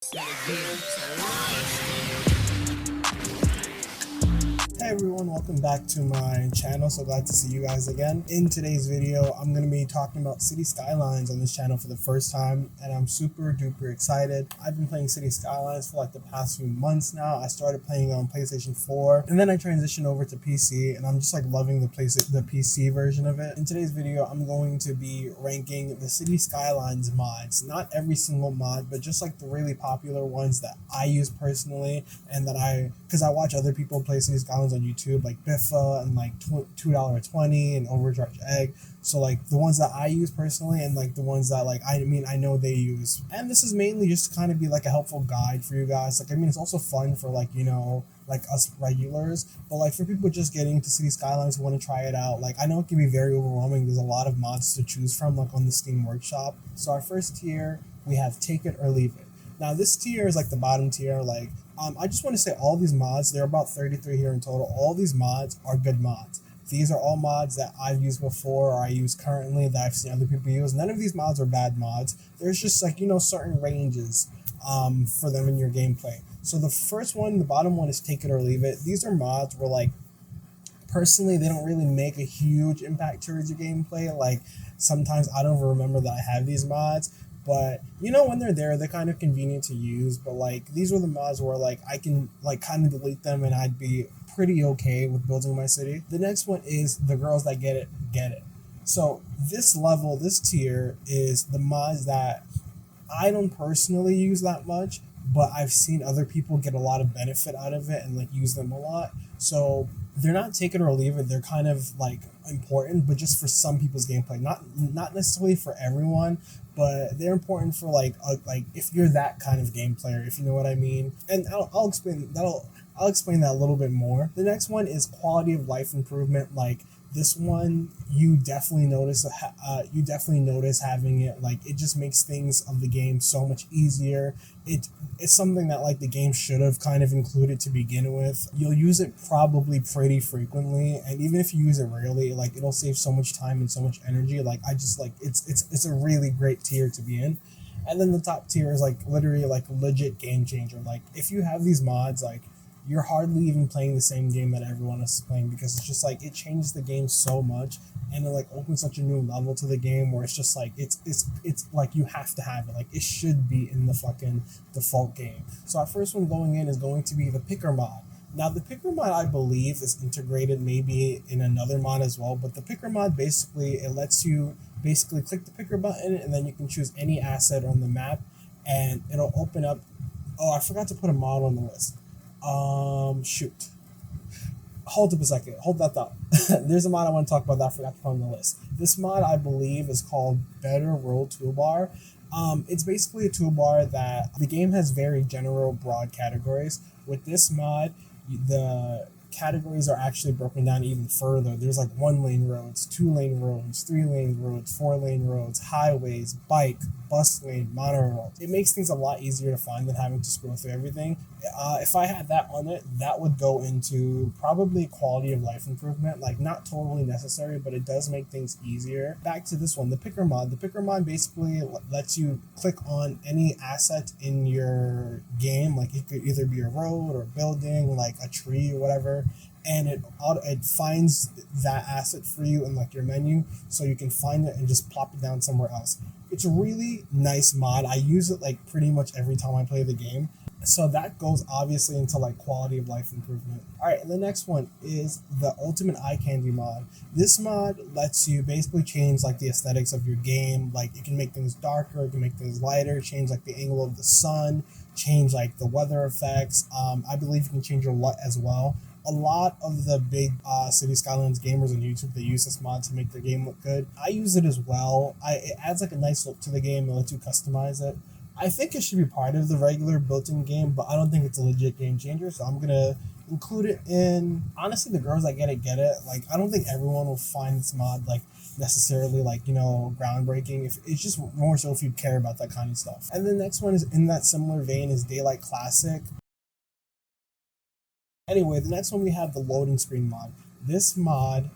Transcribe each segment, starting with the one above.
Hey everyone, welcome back to my channel. So glad to see you guys again. In today's video, I'm going to be talking about City Skylines on this channel for the first time, and I'm super duper excited. I've been playing City Skylines for like the past few months now. I started playing on PlayStation 4, and then I transitioned over to PC, and I'm just like loving the PC version of it. In today's video, I'm going to be ranking the City Skylines mods. Not every single mod, but just like the really popular ones that I use personally, and that because I watch other people play City Skylines on YouTube, like Biffa and like $2.20 and Overcharged Egg. So like the ones that I use personally, and like the ones that like I know they use. And this is mainly just to kind of be like a helpful guide for you guys. Like it's also fun for like, like us regulars, but like for people just getting into City Skylines who want to try it out, like I know it can be very overwhelming. There's a lot of mods to choose from, like on the Steam Workshop. So our first tier, we have Take It or Leave It. Now this tier is like the bottom tier. Like I just want to say all these mods, there are about 33 here in total. All these mods are good mods. These are all mods that I've used before, or I use currently, that I've seen other people use. None of these mods are bad mods. There's just like, certain ranges for them in your gameplay. So the first one, the bottom one, is Take It or Leave It. These are mods where like, personally, they don't really make a huge impact towards your gameplay. Like sometimes I don't even remember that I have these mods, but when they're there, they're kind of convenient to use. But like these were the mods where like I can like kind of delete them and I'd be pretty okay with building my city. The next one is The Girls That Get It, Get It. So this tier is the mods that I don't personally use that much, but I've seen other people get a lot of benefit out of it and like use them a lot. So they're not take it or leave it. They're kind of like important, but just for some people's gameplay, not necessarily for everyone, but they're important for like if you're that kind of game player, if you know what I mean. And I'll explain that a little bit more. The next one is quality of life improvement. Like this one, you definitely notice having it. Like it just makes things of the game so much easier. It's something that like the game should have kind of included to begin with. You'll use it probably pretty frequently, and even if you use it rarely, like it'll save so much time and so much energy. Like I just like it's a really great tier to be in. And then the top tier is like literally like legit game changer. Like if you have these mods, like you're hardly even playing the same game that everyone else is playing, because it's just like it changes the game so much, and it like opens such a new level to the game where it's just like it's like you have to have it. Like it should be in the fucking default game. So our first one going in is going to be the Picker mod. Now the Picker mod, I believe, is integrated maybe in another mod as well, but the Picker mod basically, it lets you basically click the Picker button and then you can choose any asset on the map and it'll open up. Oh, I forgot to put a mod on the list. Shoot. Hold up a second. Hold that thought. There's a mod I want to talk about that I forgot to put on the list. This mod, I believe, is called Better World Toolbar. It's basically a toolbar that the game has very general, broad categories. With this mod, the categories are actually broken down even further. There's like 1-lane roads, 2-lane roads, 3-lane roads, 4-lane roads, highways, bike, bus lane, monorail. It makes things a lot easier to find than having to scroll through everything. If I had that on it, that would go into probably quality of life improvement. Like not totally necessary, but it does make things easier. Back to this one, the Picker mod. The Picker mod basically lets you click on any asset in your game. Like it could either be a road or a building, like a tree or whatever, and it finds that asset for you in like your menu, so you can find it and just plop it down somewhere else. It's a really nice mod. I use it like pretty much every time I play the game. So that goes obviously into like quality of life improvement. All right, and the next one is the Ultimate Eye Candy mod. This mod lets you basically change like the aesthetics of your game. Like it can make things darker, it can make things lighter, change like the angle of the sun, change like the weather effects. I believe you can change your LUT as well. A lot of the big City Skylines gamers on YouTube, they use this mod to make their game look good. I use it as well. It adds like a nice look to the game. It lets you customize it. I think it should be part of the regular built-in game, but I don't think it's a legit game changer, so I'm gonna include it in. Honestly, The Girls That Get It, Get It. Like I don't think everyone will find this mod like necessarily like groundbreaking. If it's just more so if you care about that kind of stuff. And the next one is in that similar vein is Daylight Classic. Anyway, the next one we have the loading screen mod. This mod,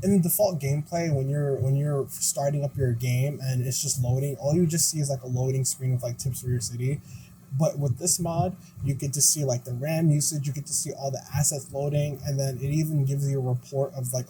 in the default gameplay, when you're starting up your game and it's just loading, all you just see is like a loading screen with like tips for your city. But with this mod, you get to see like the RAM usage, you get to see all the assets loading, and then it even gives you a report of like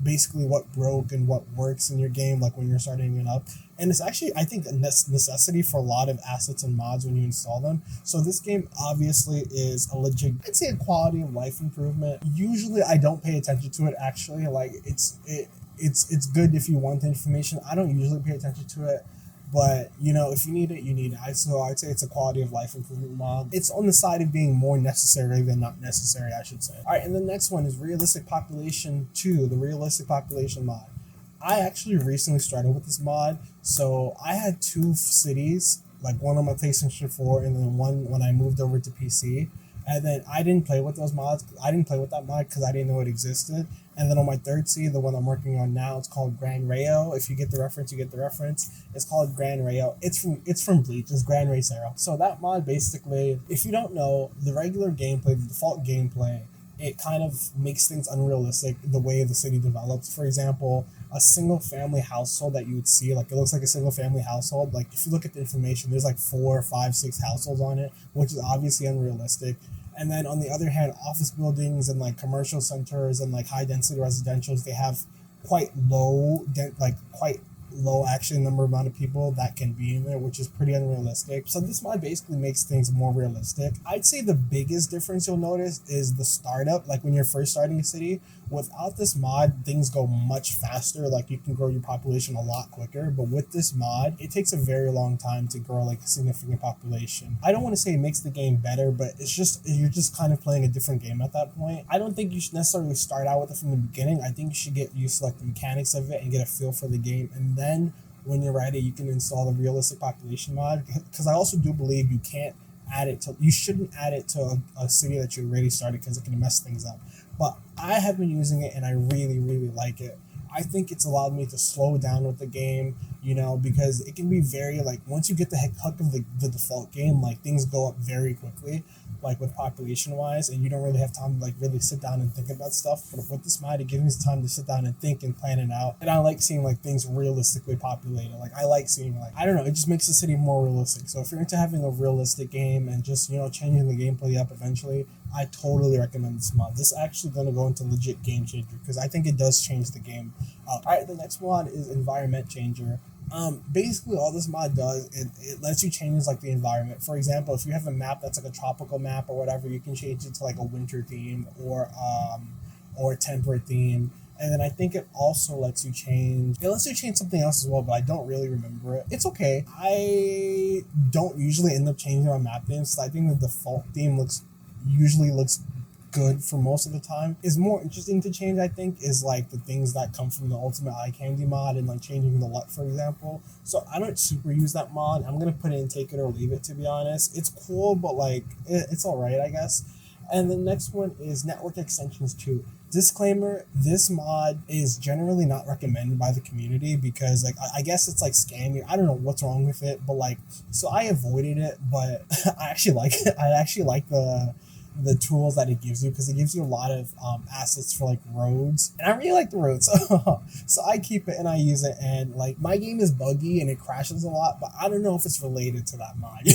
basically what broke and what works in your game, like when you're starting it up. And it's actually, I think, a necessity for a lot of assets and mods when you install them. So this game obviously is a legit, I'd say, a quality of life improvement. Usually I don't pay attention to it, actually. Like it's good if you want the information. I don't usually pay attention to it, but you know, if you need it, you need it. So I'd say it's a quality of life improvement mod. It's on the side of being more necessary than not necessary, I should say. All right, and the next one is Realistic Population 2, the Realistic Population mod. I actually recently started with this mod. So I had two cities, like one on my PlayStation 4 and then one when I moved over to PC. And then I didn't play with those mods. I didn't play with that mod because I didn't know it existed. And then on my third seed, the one I'm working on now, it's called Gran Rayo. If you get the reference, you get the reference. It's called Gran Rayo. It's from Bleach. It's Gran Ray Zero. So that mod basically, if you don't know, the regular gameplay, the default gameplay, it kind of makes things unrealistic the way the city develops. For example, a single family household that you would see, like it looks like a single family household. Like if you look at the information, there's like 4, 5, 6 households on it, which is obviously unrealistic. And then on the other hand, office buildings and like commercial centers and like high density residentials, they have quite low, quite low actually amount of people that can be in there, which is pretty unrealistic. So this mod basically makes things more realistic. I'd say the biggest difference you'll notice is the startup, like when you're first starting a city. Without this mod, things go much faster. Like you can grow your population a lot quicker, but with this mod, it takes a very long time to grow like a significant population. I don't want to say it makes the game better, but it's just, you're just kind of playing a different game at that point. I don't think you should necessarily start out with it from the beginning. I think you should get used to like the mechanics of it and get a feel for the game, and then when you're ready, you can install the Realistic Population mod. Because I also do believe you shouldn't add it to a city that you already started, because it can mess things up. But I have been using it and I really, really like it. I think it's allowed me to slow down with the game, you know, because it can be very, like, once you get the hook of the default game, like, things go up very quickly, like, with population-wise, and you don't really have time to, like, really sit down and think about stuff. But with this mod, it gives me time to sit down and think and plan it out. And I like seeing, like, things realistically populated. Like, I like seeing, like, I don't know, it just makes the city more realistic. So if you're into having a realistic game and just, you know, changing the gameplay up eventually, I totally recommend this mod. This is actually going to go into legit game changer, because I think it does change the game. Alright, the next mod is Environment Changer. Basically all this mod does, it lets you change like the environment. For example, if you have a map that's like a tropical map or whatever, you can change it to like a winter theme or a temperate theme. And then I think it also lets you change something else as well, but I don't really remember it. It's okay. I don't usually end up changing my map themes, so I think the default theme usually looks good for most of the time. Is more interesting to change, I think, is like the things that come from the Ultimate Eye Candy mod, and like changing the LUT, for example. So I don't super use that mod. I'm gonna put it in take it or leave it, to be honest. It's cool, but like it's alright, I guess. And the next one is Network Extensions 2. Disclaimer, this mod is generally not recommended by the community, because like I guess it's like scamming. I don't know what's wrong with it, but like, so I avoided it, but I actually like it. I actually like the tools that it gives you, because it gives you a lot of assets for like roads, and I really like the roads. So I keep it and I use it, and like my game is buggy and it crashes a lot, but I don't know if it's related to that mod.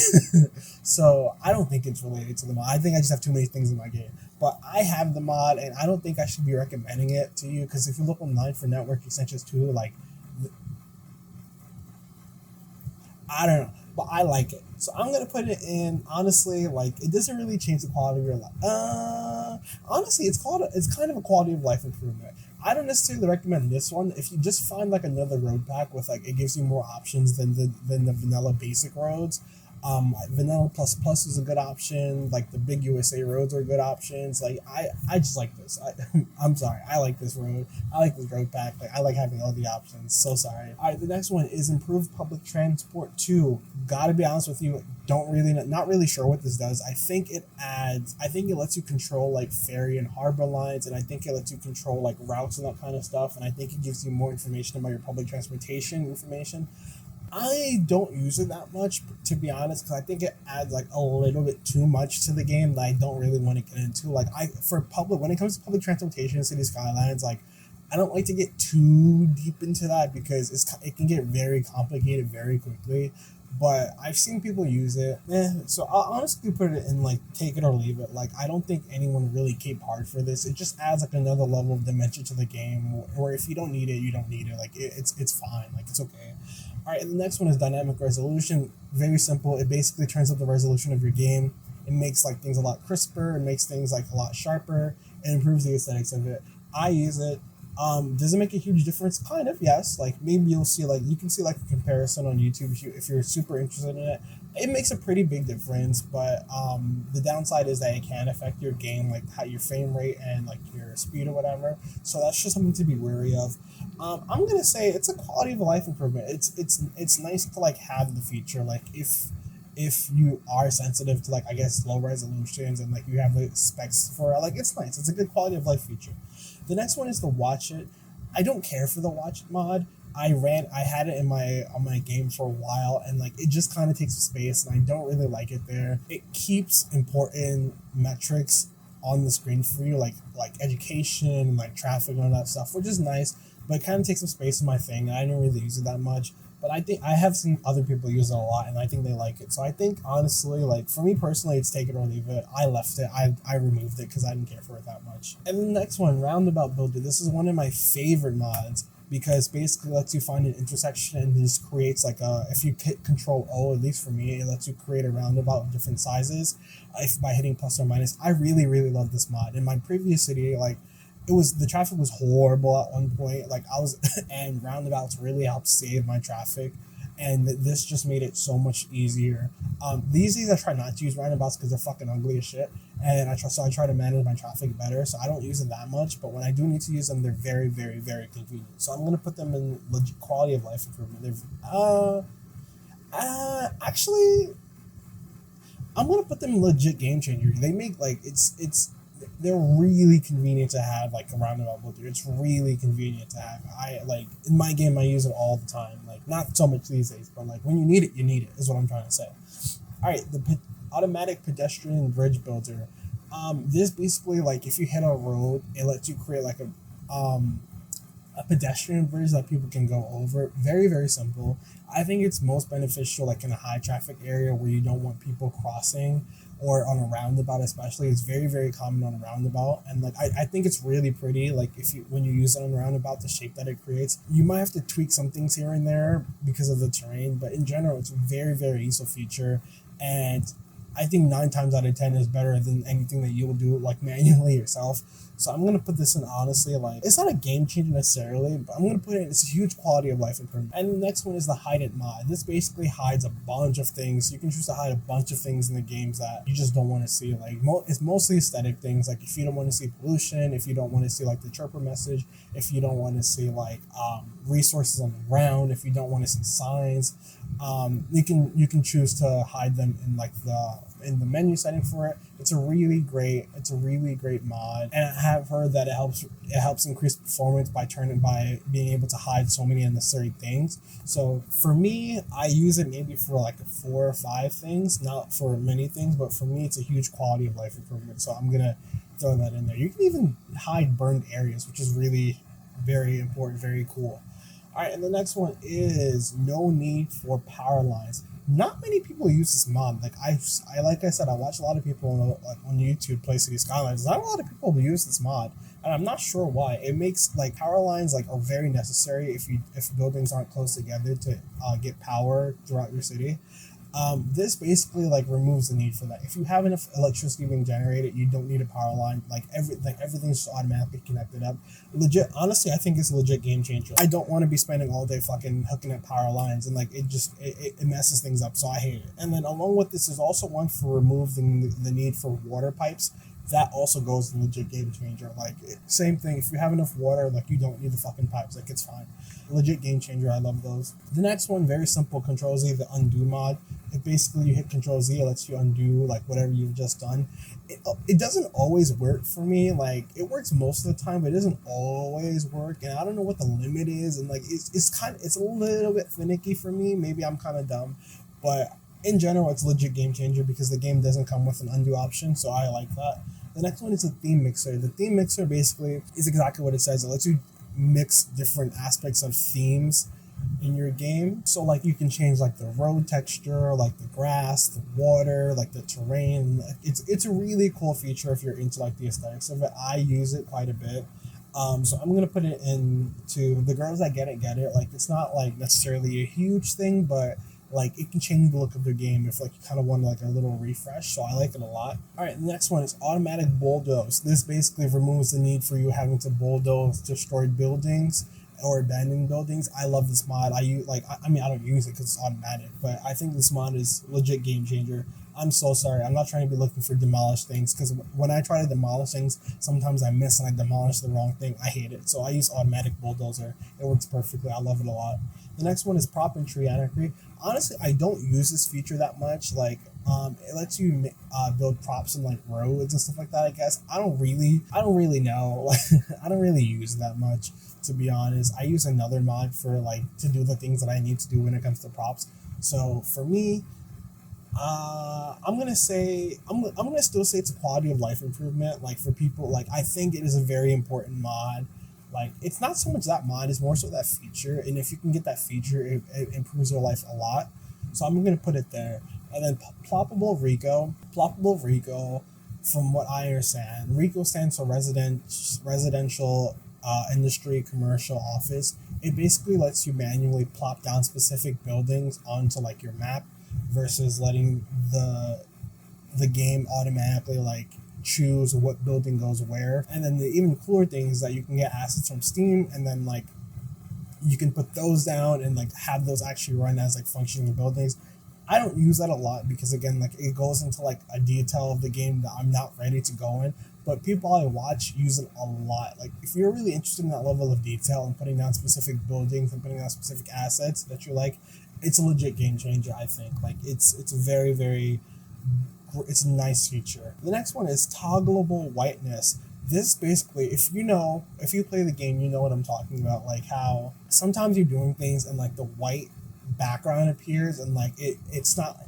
So I don't think it's related to the mod. I think I just have too many things in my game. But I have the mod, and I don't think I should be recommending it to you, because if you look online for Network Extensions 2, like, I don't know, but I like it. So I'm going to put it in. Honestly, like, it doesn't really change the quality of your life. Honestly, it's kind of a quality of life improvement. I don't necessarily recommend this one. If you just find like another road pack with like, it gives you more options than the vanilla basic roads. Vanilla Plus Plus is a good option. Like the big USA roads are good options. Like I just like this. I'm sorry. I like this road. I like this road pack. Like I like having all the options. So sorry. All right, the next one is Improved Public Transport 2. Gotta be honest with you, not really sure what this does. I think it lets you control like ferry and harbor lines, and I think it lets you control like routes and that kind of stuff. And I think it gives you more information about your public transportation information. I don't use it that much, to be honest, because I think it adds like a little bit too much to the game that I don't really want to get into. Like when it comes to public transportation in City Skylines, like I don't like to get too deep into that, because it can get very complicated very quickly. but I've seen people use it. So I'll honestly put it in like take it or leave it. Like I don't think anyone really came hard for this. It just adds like another level of dimension to the game. Or if you don't need it, you don't need it. Like it's fine. Like it's okay. All right, and the next one is dynamic resolution. Very simple. It basically turns up the resolution of your game. It makes like things a lot crisper. It makes things like a lot sharper. It improves the aesthetics of it. I use it. Does it make a huge difference? Kind of, yes. Like maybe you'll see like you can see like a comparison on YouTube if you're super interested in it. It makes a pretty big difference, but the downside is that it can affect your game, like how your frame rate and like your speed or whatever. So that's just something to be wary of. I'm gonna say it's a quality of life improvement. It's nice to like have the feature. Like if you are sensitive to like I guess low resolutions and like you have the specs for it, like it's nice. It's a good quality of life feature. The next one is the watch it. I don't care for the watch it mod. I had it in my on my game for a while and like it just kind of takes space and I don't really like it there. It keeps important metrics on the screen for you like education, like traffic and all that stuff, which is nice, but it kind of takes some space in my thing and I don't really use it that much. But I think I have seen other people use it a lot and I think they like it. So I think honestly, like for me personally, it's take it or leave it. I left it. I removed it because I didn't care for it that much. And the next one, Roundabout Builder. This is one of my favorite mods because basically lets you find an intersection and just creates like a, if you hit Control O, at least for me, it lets you create a roundabout of different sizes if by hitting plus or minus. I really, really love this mod. In my previous city, like the traffic was horrible at one point. Like I was, and roundabouts really helped save my traffic. And this just made it so much easier. These days I try not to use roundabouts because they're fucking ugly as shit. And I try to manage my traffic better. So I don't use them that much. But when I do need to use them, they're very, very, very convenient. So I'm gonna put them in legit quality of life improvement. Actually, I'm gonna put them in legit game changer. They make like they're really convenient to have like a roundabout builder. It's really convenient to have. I like in my game I use it all the time. Like not so much these days, but like when you need it, is what I'm trying to say. All right, the automatic pedestrian bridge builder. This basically like if you hit a road, it lets you create like a pedestrian bridge that people can go over. Very, very simple. I think it's most beneficial like in a high traffic area where you don't want people crossing, or on a roundabout especially. It's very, very common on a roundabout. And like I think it's really pretty. Like when you use it on a roundabout, the shape that it creates, you might have to tweak some things here and there because of the terrain, but in general it's a very, very useful feature. And I think 9 times out of 10 is better than anything that you will do like manually yourself. So I'm gonna put this in honestly, like it's not a game changer necessarily, but I'm gonna put it. It's a huge quality of life improvement. And the next one is the hide it mod. This basically hides a bunch of things. You can choose to hide a bunch of things in the games that you just don't want to see. Like it's mostly aesthetic things. Like if you don't want to see pollution, if you don't want to see like the chirper message, if you don't want to see like resources on the ground, if you don't want to see signs, you can choose to hide them in like in the menu setting for it. It's a really great mod, and I have heard that it helps increase performance by being able to hide so many unnecessary things. So for me, I use it maybe for like 4 or 5 things, not for many things, but for me it's a huge quality of life improvement. So I'm gonna throw that in there. You can even hide burned areas, which is really very important, very cool. All right, and the next one is no need for power lines. Not many people use this mod. Like I like I said, I watch a lot of people on YouTube play City Skylines. Not a lot of people use this mod, and I'm not sure why. It makes like power lines like are very necessary if buildings aren't close together to get power throughout your city. This basically like removes the need for that. If you have enough electricity being generated, you don't need a power line. Like everything's just automatically connected up. Legit, honestly, I think it's a legit game changer. I don't want to be spending all day fucking hooking up power lines, and like it messes things up. So I hate it. And then along with this is also one for removing the need for water pipes. That also goes in legit game changer. Like same thing. If you have enough water, like you don't need the fucking pipes. Like it's fine. Legit game changer. I love those. The next one, very simple. Control Z, the undo mod. It basically you hit Control Z, it lets you undo like whatever you've just done. It doesn't always work for me. Like it works most of the time, but it doesn't always work. And I don't know what the limit is. And like it's a little bit finicky for me. Maybe I'm kind of dumb, but in general, it's a legit game changer because the game doesn't come with an undo option, so I like that. The next one is a theme mixer. The theme mixer basically is exactly what it says. It lets you mix different aspects of themes in your game. So like you can change like the road texture, like the grass, the water, like the terrain. It's a really cool feature if you're into like the aesthetics of it. I use it quite a bit. So I'm gonna put it into the girls that get it. Like it's not like necessarily a huge thing, but like it can change the look of their game if like you kind of want like a little refresh. So I like it a lot. All right, the next one is automatic bulldoze. This basically removes the need for you having to bulldoze destroyed buildings or abandoned buildings. I love this mod. I use like I mean I don't use it because it's automatic, but I think this mod is legit game changer. I'm so sorry. I'm not trying to be looking for demolished things because when I try to demolish things, sometimes I miss and I demolish the wrong thing. I hate it. So I use automatic bulldozer. It works perfectly. I love it a lot. The next one is prop and tree anarchy. Honestly, I don't use this feature that much. Like, it lets you build props in like roads and stuff like that. I guess I don't really know. Like, I don't really use it that much, to be honest. I use another mod for like to do the things that I need to do when it comes to props. So for me, I'm gonna still say it's a quality of life improvement. Like for people, like I think it is a very important mod. Like it's not so much that mod, it's more so that feature. And if you can get that feature, it improves your life a lot. So I'm gonna put it there. And then ploppable Rico. From what I understand, Rico stands for residential industry commercial office. It basically lets you manually plop down specific buildings onto like your map versus letting the game automatically like choose what building goes where. And then the even cooler thing is that you can get assets from Steam, and then like you can put those down and like have those actually run as like functioning buildings. I don't use that a lot because again, like it goes into like a detail of the game that I'm not ready to go in. But people I watch use it a lot. Like if you're really interested in that level of detail and putting down specific buildings and putting down specific assets that you like, it's a legit game changer. I think like it's a very it's a nice feature. The next one is toggleable whiteness. This basically, if you play the game, you know what I'm talking about. Like how sometimes you're doing things and like the white background appears and like it's not,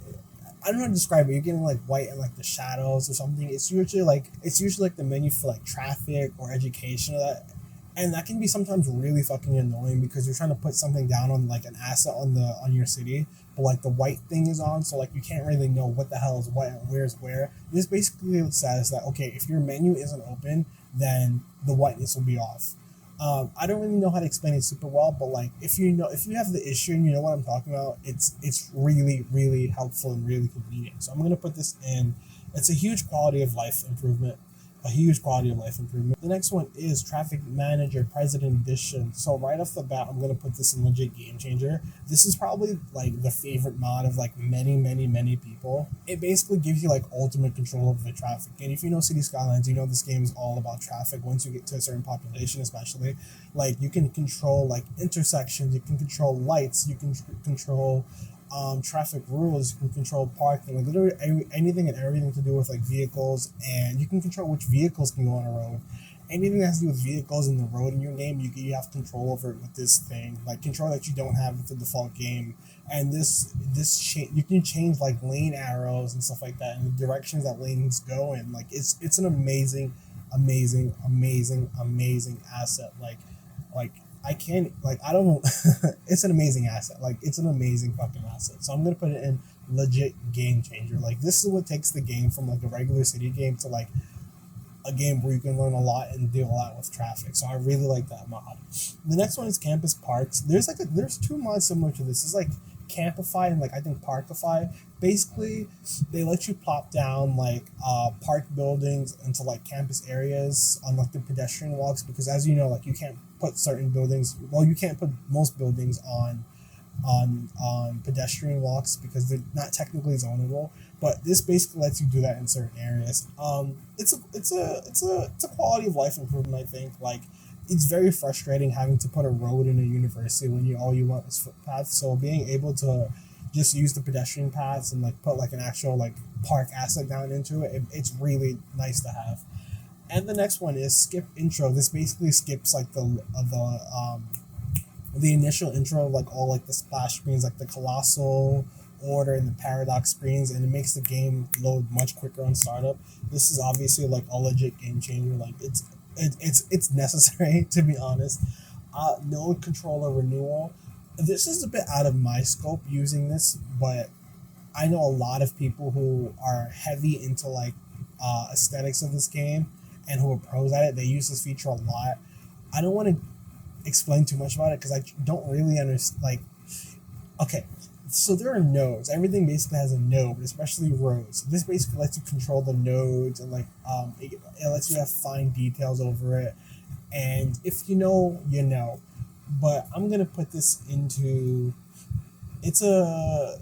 I don't know how to describe it. You're getting like white and like the shadows or something. It's usually like the menu for like traffic or education or that. And that can be sometimes really fucking annoying because you're trying to put something down on like an asset on your city, but like the white thing is on, so like you can't really know what the hell is what and where's where. This basically says that okay, if your menu isn't open, then the whiteness will be off. I don't really know how to explain it super well, but like if you have the issue and you know what I'm talking about, it's really helpful and really convenient. So I'm gonna put this in. It's a huge quality of life improvement. The next one is Traffic Manager President Edition. So right off the bat, I'm gonna put this in legit game changer. This is probably like the favorite mod of like many people. It basically gives you like ultimate control of the traffic. And if you know City Skylines, you know this game is all about traffic. Once you get to a certain population, especially, like you can control like intersections, you can control lights, you can control traffic rules, you can control parking, like literally anything and everything to do with like vehicles, and you can control which vehicles can go on a road. Anything that has to do with vehicles in the road in your game, you have control over it with this thing, like control that you don't have with the default game. And you can change like lane arrows and stuff like that, and the directions that lanes go in. Like it's an amazing asset. Like I can't, like, I don't know. It's an amazing asset. Like, it's an amazing fucking asset. So I'm going to put it in legit game changer. Like, this is what takes the game from, like, a regular city game to, like, a game where you can learn a lot and deal a lot with traffic. So I really like that mod. The next one is Campus Parks. There's two mods similar to this. It's, like, Campify and, like, I think Parkify. Basically, they let you plop down, like, park buildings into, like, campus areas on, like, the pedestrian walks. Because, as you know, like, you can't put certain buildings, well, you can't put most buildings on pedestrian walks because they're not technically zonable. But this basically lets you do that in certain areas. It's a quality of life improvement, I think. Like, it's very frustrating having to put a road in a university when all you want is footpaths. So being able to just use the pedestrian paths and like put like an actual like park asset down into it, it's really nice to have. And the next one is skip intro. This basically skips like the initial intro of like all like the splash screens, like the colossal order and the paradox screens, and it makes the game load much quicker on startup. This is obviously like a legit game changer. Like it's necessary, to be honest. Node controller renewal. This is a bit out of my scope using this, but I know a lot of people who are heavy into like aesthetics of this game and who are pros at it. They use this feature a lot. I don't want to explain too much about it because I don't really understand. Like, okay, so there are nodes. Everything basically has a node, especially roads. This basically lets you control the nodes and like it lets you have fine details over it. And if you know, you know. But I'm gonna put this into it's a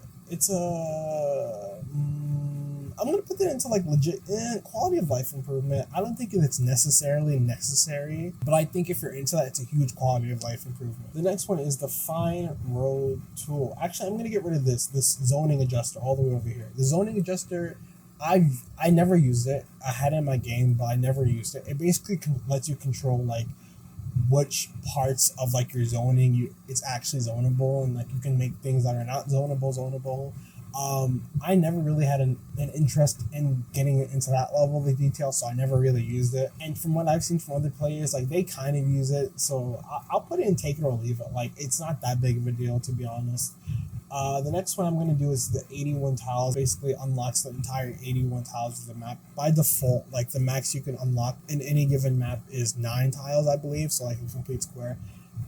I'm gonna put that into like legit quality of life improvement. I don't think it's necessarily necessary, but I think if you're into that, it's a huge quality of life improvement. The next one is the fine road tool. Actually, I'm gonna get rid of this zoning adjuster all the way over here. The zoning adjuster, I never used it. I had it in my game, but I never used it. It basically lets you control like which parts of like your zoning it's actually zonable, and like you can make things that are not zonable. I never really had an interest in getting into that level of detail, so I never really used it. And from what I've seen from other players, like they kind of use it, so I'll put it in take it or leave it. Like it's not that big of a deal, to be honest. The next one I'm going to do is the 81 tiles. Basically unlocks the entire 81 tiles of the map. By default, like the max you can unlock in any given map is 9 tiles, I believe, so like a complete square,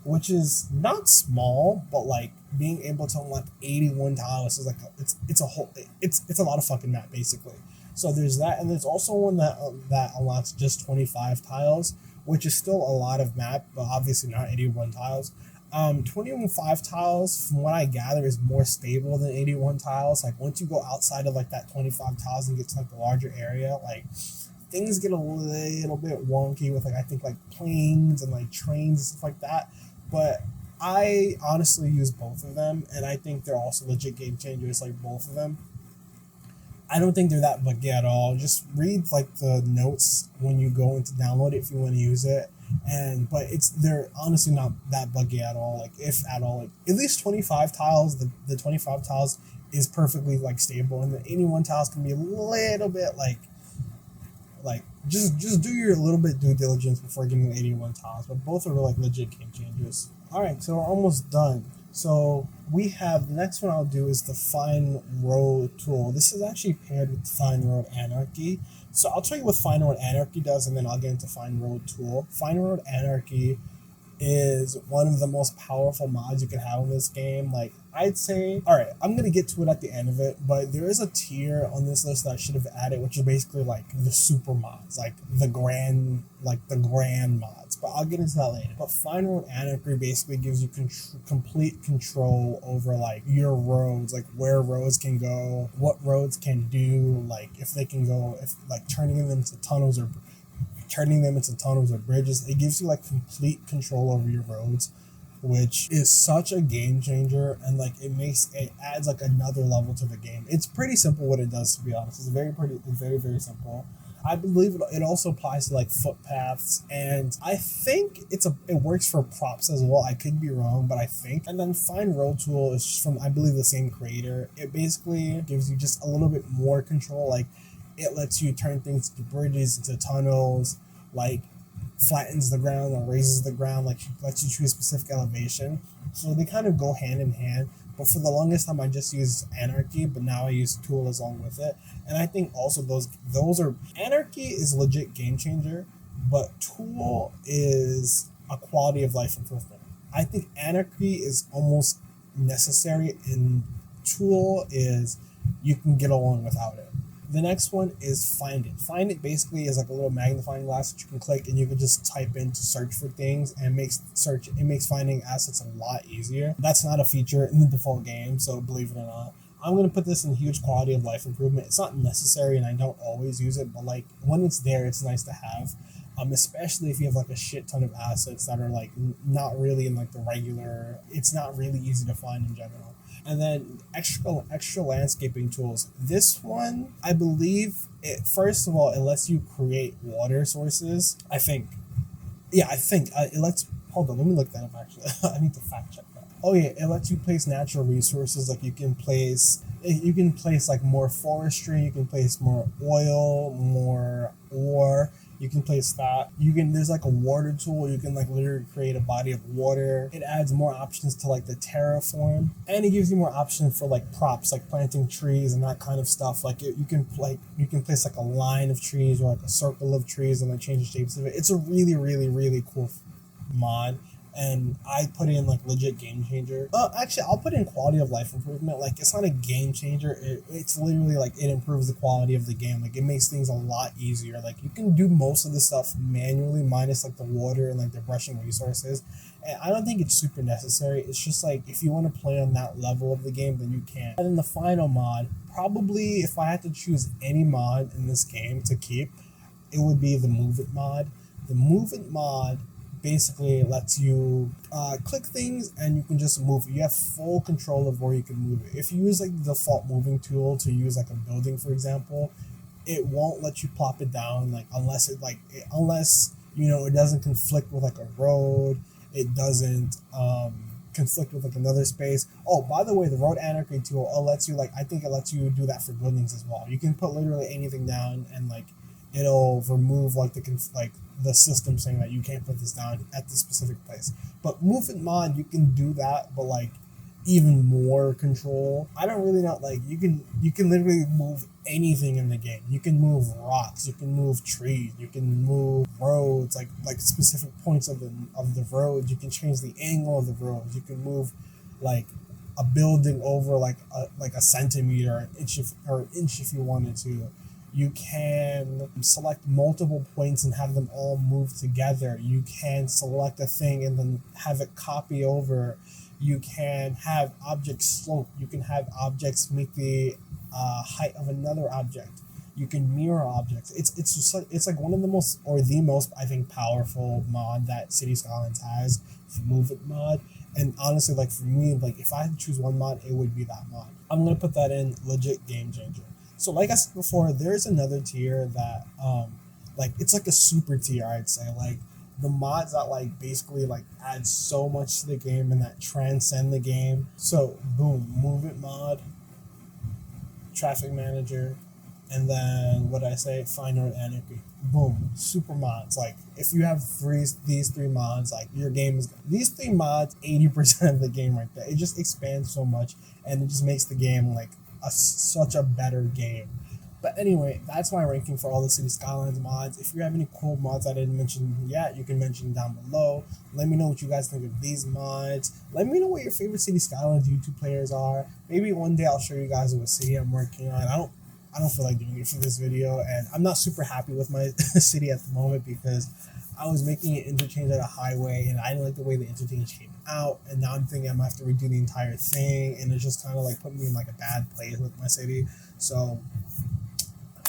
which is not small, but like being able to unlock 81 tiles is like it's a lot of fucking map basically. So there's that, and there's also one that unlocks just 25 tiles, which is still a lot of map, but obviously not 81 tiles. 21 tiles, from what I gather, is more stable than 81 tiles. Like once you go outside of like that 25 tiles and get to like the larger area, like things get a little bit wonky with like I think like planes and like trains and stuff like that. But I honestly use both of them, and I think they're also legit game changers, like both of them. I don't think they're that buggy at all. Just read like the notes when you go into download it if you want to use it. But they're honestly not that buggy at all, like if at all. Like at least 25 tiles, the 25 tiles is perfectly like stable, and the 81 tiles can be a little bit like just do your little bit due diligence before getting the 81 tiles, but both are like legit game changers. All right, so we're almost done. So we have the next one I'll do is the Fine Road tool. This is actually paired with Fine Road Anarchy. So I'll tell you what Fine Road Anarchy does, and then I'll get into Fine Road tool. Fine Road Anarchy is one of the most powerful mods you can have in this game. Like I'd say, all right, I'm gonna get to it at the end of it, but there is a tier on this list that I should have added, which is basically like the super mods, like the grand mods. But I'll get into that later. But Fine Road Anarchy basically gives you complete control over like your roads, like where roads can go, what roads can do, like if they can go, if like turning them into tunnels or bridges. It gives you like complete control over your roads, which is such a game changer, and like it adds like another level to the game. It's pretty simple what it does, to be honest. It's very simple. I believe it also applies to like footpaths, and I think it works for props as well. I could be wrong, but I think. And then Fine Road Tool is from, I believe, the same creator. It basically gives you just a little bit more control. Like it lets you turn things to bridges, into tunnels, like flattens the ground or raises the ground, like lets you choose a specific elevation. So they kind of go hand in hand. But for the longest time, I just used Anarchy, but now I use Tool along with it. And I think also those are Anarchy is legit game changer, but Tool is a quality of life improvement. I think Anarchy is almost necessary, and Tool is you can get along without it. The next one is Find It. Find It basically is like a little magnifying glass that you can click, and you can just type in to search for things, and it makes finding assets a lot easier. That's not a feature in the default game, so believe it or not. I'm going to put this in huge quality of life improvement. It's not necessary, and I don't always use it, but like when it's there, it's nice to have. Especially if you have like a shit ton of assets that are like not really in like the regular, it's not really easy to find in general. And then extra landscaping tools. This one, I believe, first of all, it lets you create water sources. I think it lets. Hold on, let me look that up. Actually, I need to fact check that. Oh yeah, it lets you place natural resources. Like you can place like more forestry. You can place more oil, more ore. You can place that. There's like a water tool. You can like literally create a body of water. It adds more options to like the terraform, and it gives you more options for like props, like planting trees and that kind of stuff. Like you can place like a line of trees or like a circle of trees and like change the shapes of it. It's a really, really, really cool mod. And I put in like legit game changer. Actually, I'll put in quality of life improvement. Like, it's not a game changer. It's literally like it improves the quality of the game. Like, it makes things a lot easier. Like, you can do most of the stuff manually, minus like the water and like the brushing resources. And I don't think it's super necessary. It's just like, if you want to play on that level of the game, then you can. And then the final mod, probably if I had to choose any mod in this game to keep, it would be the Move It mod. The Move It mod basically lets you click things and you can just move it. You have full control of where you can move it. If you use like the default moving tool to use like a building, for example, it won't let you plop it down, like unless you know, it doesn't conflict with like a road. It doesn't conflict with like another space. Oh, by the way, the road Anarchy tool lets you, like, I think it lets you do that for buildings as well. You can put literally anything down and like it'll remove like the system saying that you can't put this down at this specific place. But Move It mod, you can do that, but like even more control. I don't really know, like you can literally move anything in the game. You can move rocks, you can move trees, you can move roads, like specific points of the road. You can change the angle of the roads. You can move like a building over like a centimeter, an inch if you wanted to. You can select multiple points and have them all move together. You can select a thing and then have it copy over. You can have objects slope. You can have objects meet the height of another object. You can mirror objects. It's like one of the most, or the most, I think, powerful mod that City Skylines has, the Move It mod. And honestly, like for me, like if I had to choose one mod, it would be that mod. I'm gonna put that in legit game changer. So like I said before, there's another tier that like it's like a super tier, I'd say. Like the mods that like basically like add so much to the game and that transcend the game. So boom, Move It mod, Traffic Manager, and then what I say, Fine Art Anarchy. Boom, super mods. Like if you have these three mods, like your game is, these three mods, 80% of the game right there. It just expands so much and it just makes the game like such a better game. But anyway, that's my ranking for all the City Skylines mods. If you have any cool mods I didn't mention yet, you can mention down below. Let me know what you guys think of these mods. Let me know what your favorite City Skylines YouTube players are. Maybe one day I'll show you guys what city I'm working on. I don't feel like doing it for this video, and I'm not super happy with my city at the moment because I was making it interchange at a highway and I didn't like the way the interchange came out, and now I'm thinking I'm gonna have to redo the entire thing, and it's just kind of like put me in like a bad place with my city. So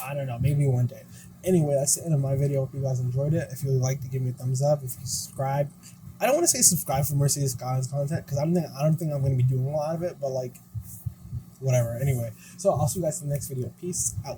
I don't know, maybe one day. Anyway, that's the end of my video. Hope you guys enjoyed it. If you liked it, give me a thumbs up. If you subscribe, I don't want to say subscribe for more City Skylines content because I don't think I'm going to be doing a lot of it, but like whatever. Anyway, so I'll see you guys in the next video. Peace out.